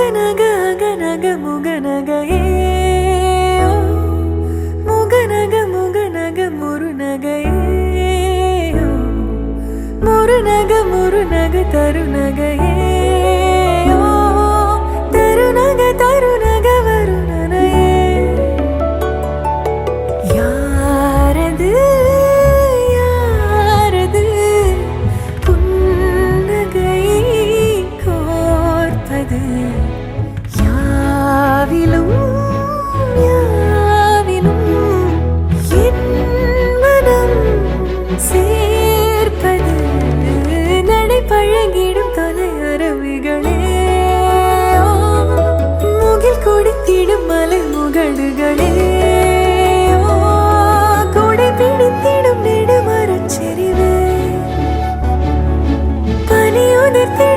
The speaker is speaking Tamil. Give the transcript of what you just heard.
முகநக அகநக முகநகையே முகநக முகநக முருநகையே முருநக முருநக தருநகையே தருநக தருநக வருணனையே யாரது யாரது புன்னகை கோர்ப்பது யாவிலும் யாவிலும் என் மனம் சேர்ப்பது நடை பழகிடும் தொலை அரவிகளே முகில் கொடுத்திடும் மலை முகடுகளே கொடை பிடித்திடும் நெடுமரச் செறிவே பனி உதிர்த்திடும்